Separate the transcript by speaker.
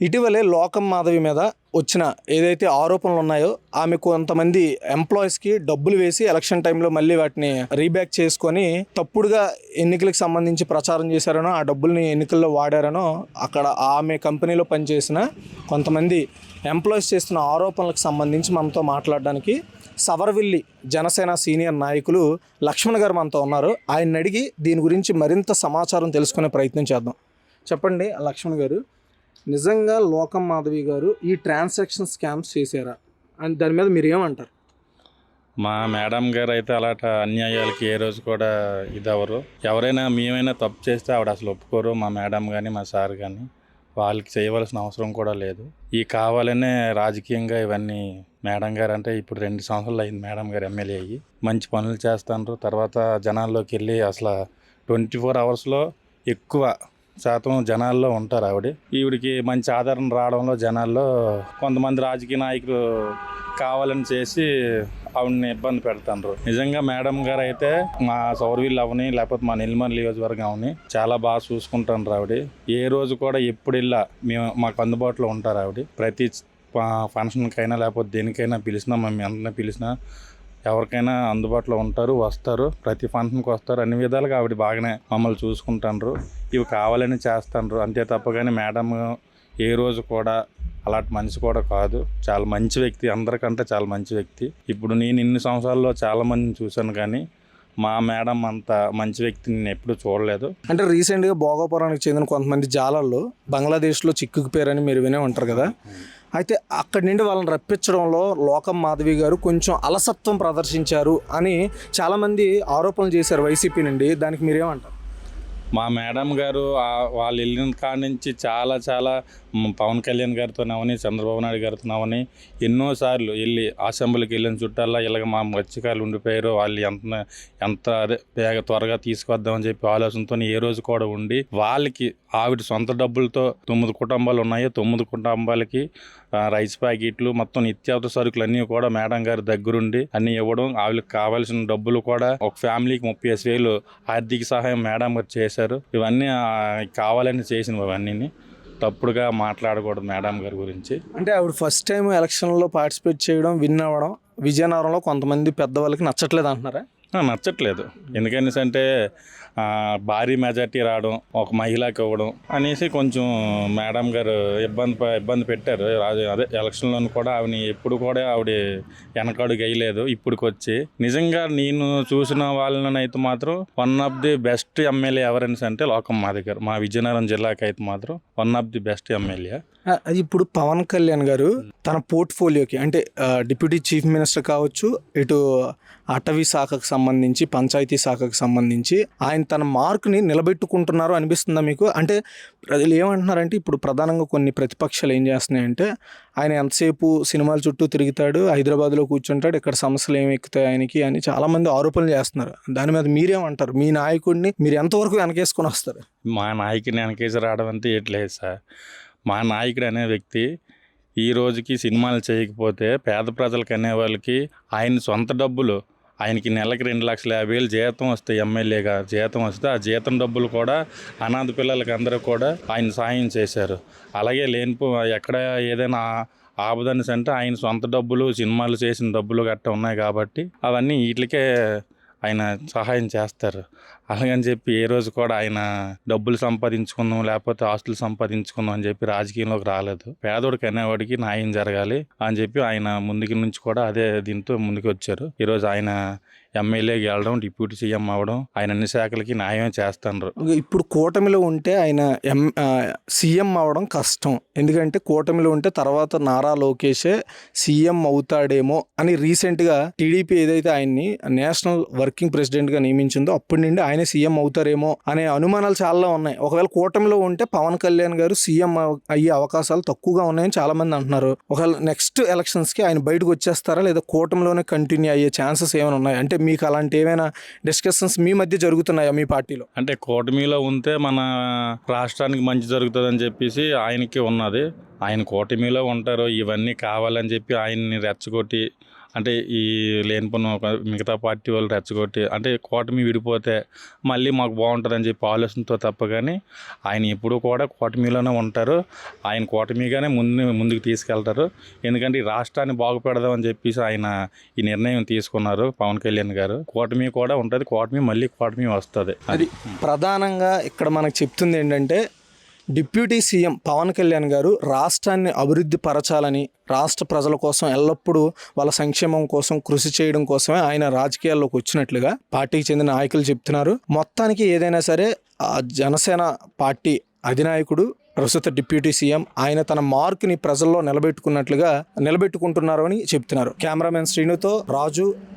Speaker 1: ఇటీవలే లోకం మాధవి మీద వచ్చిన ఏదైతే ఆరోపణలు ఉన్నాయో ఆమె కొంతమంది ఎంప్లాయీస్కి డబ్బులు వేసి ఎలక్షన్ టైంలో మళ్ళీ వాటిని రీబ్యాక్ చేసుకొని తప్పుడుగా ఎన్నికలకు సంబంధించి ప్రచారం చేశారనో ఆ డబ్బుల్ని ఎన్నికల్లో వాడారనో అక్కడ ఆమె కంపెనీలో పనిచేసిన కొంతమంది ఎంప్లాయీస్ చేస్తున్న ఆరోపణలకు సంబంధించి మనతో మాట్లాడడానికి సవరవిల్లి జనసేన సీనియర్ నాయకులు లక్ష్మణ్ గారు మనతో ఉన్నారు. ఆయన అడిగి దీని గురించి మరింత సమాచారం తెలుసుకునే ప్రయత్నం చేద్దాం. చెప్పండి లక్ష్మణ్ గారు, నిజంగా లోకం మాధవి గారు ఈ ట్రాన్సాక్షన్ స్కామ్స్ చేశారా అని దాని మీద మీరు ఏమంటారు?
Speaker 2: మా మేడం గారు అయితే అలాంటి అన్యాయాలకి ఏ రోజు కూడా ఇదవరు. ఎవరైనా మేమైనా తప్పు చేస్తే ఆవిడ అసలు ఒప్పుకోరు. మా మేడం కానీ మా సార్ కానీ వాళ్ళకి చేయవలసిన అవసరం కూడా లేదు. ఈ కావాలనే రాజకీయంగా ఇవన్నీ మేడం గారు అంటే ఇప్పుడు 2 సంవత్సరాలు అయింది మేడం గారు ఎమ్మెల్యే అయ్యి. మంచి పనులు చేస్తారు. తర్వాత జనాల్లోకి వెళ్ళి అసలు 24 అవర్స్లో ఎక్కువ శాతం జనాల్లో ఉంటారు ఈవిడికి మంచి ఆదరణ రావడంలో జనాల్లో కొంతమంది రాజకీయ నాయకులు కావాలని చేసి ఆవిడని ఇబ్బంది పెడతారు. నిజంగా మేడం గారు అయితే మా సౌరవీళ్ళు అవని లేకపోతే మా నెల్లిమర్ల నియోజకవర్గం అవని చాలా బాగా చూసుకుంటారు. ఏ రోజు కూడా ఎప్పుడు వెళ్ళా మాకు అందుబాటులో ఉంటారు. ప్రతి ఫంక్షన్కైనా లేకపోతే దేనికైనా పిలిచినా మేము అందరినీ పిలిచినా ఎవరికైనా అందుబాటులో ఉంటారు, వస్తారు, ప్రతి ఫంక్షన్కి వస్తారు. అన్ని విధాలుగా ఆవిడ బాగానే మమ్మల్ని చూసుకుంటారు. ఇవి కావాలని చేస్తారు అంతే తప్ప. కానీ మేడం ఏ రోజు కూడా అలాంటి మనిషి కూడా కాదు. చాలా మంచి వ్యక్తి, అందరికంటే చాలా మంచి వ్యక్తి. ఇప్పుడు నేను ఇన్ని సంవత్సరాల్లో చాలా మందిని చూశాను కానీ మా మేడం అంత మంచి వ్యక్తిని నేను ఎప్పుడూ చూడలేదు.
Speaker 1: అంటే రీసెంట్గా భోగాపురానికి చెందిన కొంతమంది జాలర్లు బంగ్లాదేశ్లో చిక్కుకుపోయారని మీరు వినే ఉంటారు కదా. అయితే అక్కడి నుండి వాళ్ళని రప్పించడంలో లోకం మాధవి గారు కొంచెం అలసత్వం ప్రదర్శించారు అని చాలామంది ఆరోపణలు చేశారు వైసీపీ నుండి. దానికి మీరేమంటారు?
Speaker 2: మా మేడం గారు వాళ్ళు వెళ్ళిన కాడి నుంచి చాలా పవన్ కళ్యాణ్ గారితోనవని చంద్రబాబు నాయుడు గారితోనవని ఎన్నోసార్లు వెళ్ళి అసెంబ్లీకి వెళ్ళిన చుట్టాల్లో ఇలాగ మా మత్స్యకారులు ఉండిపోయారు, వాళ్ళు ఎంత త్వరగా తీసుకొద్దామని చెప్పి ఆలోచనతో ఏ రోజు కూడా ఉండి వాళ్ళకి ఆవిడ సొంత డబ్బులతో 9 కుటుంబాలు ఉన్నాయో 9 కుటుంబాలకి రైస్ ప్యాకెట్లు మొత్తం నిత్యావసర సరుకులు అన్నీ కూడా మేడం గారి దగ్గరుండి అన్నీ ఇవ్వడం, ఆవిడకి కావాల్సిన డబ్బులు కూడా ఒక ఫ్యామిలీకి 35,000 ఆర్థిక సహాయం మేడం గారు చేశారు. ఇవన్నీ కావాలని చేసినవి. అవన్నీ తప్పుడుగా మాట్లాడకూడదు మేడం గారి గురించి.
Speaker 1: అంటే ఆవిడ ఫస్ట్ టైం ఎలక్షన్లో పార్టిసిపేట్ చేయడం, విన్ అవ్వడం విజయనగరంలో కొంతమంది పెద్దవాళ్ళకి నచ్చట్లేదు అంటున్నారా?
Speaker 2: నచ్చట్లేదు. ఎందుకంటే భారీ మెజార్టీ రావడం, ఒక మహిళకి ఇవ్వడం అనేసి కొంచెం మేడం గారు ఇబ్బంది పెట్టారు. అదే ఎలక్షన్లో కూడా ఆవిడ ఎప్పుడు కూడా ఆవిడ వెనకడుగు వేయలేదు. ఇప్పటికి వచ్చి నిజంగా నేను చూసిన వాళ్ళని అయితే మాత్రం one of the best MLA ఎవరైనా అంటే లోకం మాధవి గారు. మా విజయనగరం జిల్లాకి అయితే మాత్రం one of the best MLA.
Speaker 1: అది ఇప్పుడు పవన్ కళ్యాణ్ గారు తన పోర్ట్ఫోలియోకి అంటే డిప్యూటీ చీఫ్ మినిస్టర్ కావచ్చు, ఇటు అటవీ శాఖకు సంబంధించి పంచాయతీ శాఖకు సంబంధించి ఆయన తన మార్కుని నిలబెట్టుకుంటున్నారు అనిపిస్తుందా మీకు? అంటే ప్రజలు ఏమంటున్నారంటే ఇప్పుడు ప్రధానంగా కొన్ని ప్రతిపక్షాలు ఏం చేస్తున్నాయంటే ఆయన ఎంతసేపు సినిమాల చుట్టూ తిరుగుతాడు, హైదరాబాద్లో కూర్చుంటాడు, ఇక్కడ సమస్యలు ఏమి ఎక్కుతాయి ఆయనకి అని చాలామంది ఆరోపణలు చేస్తున్నారు. దాని మీద మీరేమంటారు? మీ నాయకుడిని మీరు ఎంతవరకు వెనకేసుకొని వస్తారు?
Speaker 2: మా నాయకుడిని వెనకేసి రావడం అంటే ఏట్లేదు సార్. మా నాయకుడు అనే వ్యక్తి ఈ రోజుకి సినిమాలు చేయకపోతే పేద ప్రజలకు అనే వాళ్ళకి ఆయన సొంత డబ్బులు, ఆయనకి నెలకి 2,50,000 జీతం వస్తాయి. ఎమ్మెల్యేగా జీతం వస్తే ఆ జీతం డబ్బులు కూడా అనాథ పిల్లలకి అందరూ కూడా ఆయన సాయం చేశారు. అలాగే ఎక్కడ ఏదైనా ఆపదనిసి అంటే ఆయన సొంత డబ్బులు, సినిమాలు చేసిన డబ్బులు గట్రా ఉన్నాయి కాబట్టి అవన్నీ వీటికే ఆయన సహాయం చేస్తారు. అలాగని చెప్పి ఏ రోజు కూడా ఆయన డబ్బులు సంపాదించుకుందాం లేకపోతే ఆస్తులు సంపాదించుకుందాం అని చెప్పి రాజకీయంలోకి రాలేదు. పేదోడికి అనేవాడికి న్యాయం జరగాలి అని చెప్పి ఆయన ముందుకి నుంచి కూడా అదే దీంతో ముందుకు వచ్చారు. ఈరోజు ఆయన ఎమ్మెల్యేకి వెళ్ళడం, డిప్యూటీ సీఎం అవ్వడం, ఆయన అన్ని శాఖలకి న్యాయం చేస్తున్నారు.
Speaker 1: ఇప్పుడు కూటమిలో ఉంటే ఆయన సీఎం అవ్వడం కష్టం. ఎందుకంటే కూటమిలో ఉంటే తర్వాత నారా లోకేషే సీఎం అవుతాడేమో అని రీసెంట్గా టీడీపీ ఏదైతే ఆయన్ని నేషనల్ వర్కింగ్ ప్రెసిడెంట్గా నియమించిందో అప్పటి నుండి ఆయనే సీఎం అవుతారేమో అనే అనుమానాలు చాలా ఉన్నాయి. ఒకవేళ కూటమిలో ఉంటే పవన్ కళ్యాణ్ గారు సీఎం అయ్యే అవకాశాలు తక్కువగా ఉన్నాయని చాలా మంది అంటున్నారు. ఒకవేళ నెక్స్ట్ ఎలక్షన్స్కి ఆయన బయటకు వచ్చేస్తారా లేదా కూటమిలోనే కంటిన్యూ అయ్యే ఛాన్సెస్ ఏమైనా ఉన్నాయి? అంటే మీకు అలాంటి ఏమైనా డిస్కషన్స్ మీ మధ్య జరుగుతున్నాయా మీ పార్టీలో?
Speaker 2: అంటే కూటమిలో ఉంటే మన రాష్ట్రానికి మంచి జరుగుతుందని చెప్పేసి ఆయనకి ఉన్నది. ఆయన కూటమిలో ఉంటారు, ఇవన్నీ కావాలని చెప్పి ఆయన్ని రెచ్చగొట్టి అంటే ఈ లేనిపోయిన మిగతా పార్టీ వాళ్ళు రెచ్చగొట్టి అంటే కూటమి విడిపోతే మళ్ళీ మాకు బాగుంటుందని చెప్పి ఆలోచనతో తప్ప కానీ ఆయన ఎప్పుడూ కూడా కూటమిలోనే ఉంటారు. ఆయన కూటమిగానే ముందుకు తీసుకెళ్తారు. ఎందుకంటే ఈ రాష్ట్రాన్ని బాగుపెడదామని చెప్పేసి ఆయన ఈ నిర్ణయం తీసుకున్నారు పవన్ కళ్యాణ్ గారు. కూటమి కూడా ఉంటుంది, మళ్ళీ కూటమి వస్తుంది.
Speaker 1: అది ప్రధానంగా ఇక్కడ మనకు చెప్తుంది ఏంటంటే డిప్యూటీ సీఎం పవన్ కళ్యాణ్ గారు రాష్ట్రాన్ని అభివృద్ధి పరచాలని, రాష్ట్ర ప్రజల కోసం ఎల్లప్పుడూ వాళ్ళ సంక్షేమం కోసం కృషి చేయడం కోసమే ఆయన రాజకీయాల్లోకి వచ్చినట్లుగా పార్టీకి చెందిన నాయకులు చెప్తున్నారు. మొత్తానికి ఏదైనా సరే ఆ జనసేన పార్టీ అధినాయకుడు ప్రస్తుత డిప్యూటీ సీఎం ఆయన తన మార్కుని ప్రజల్లో నిలబెట్టుకుంటున్నారు అని చెప్తున్నారు. కెమెరామెన్ శ్రీనుతో రాజు,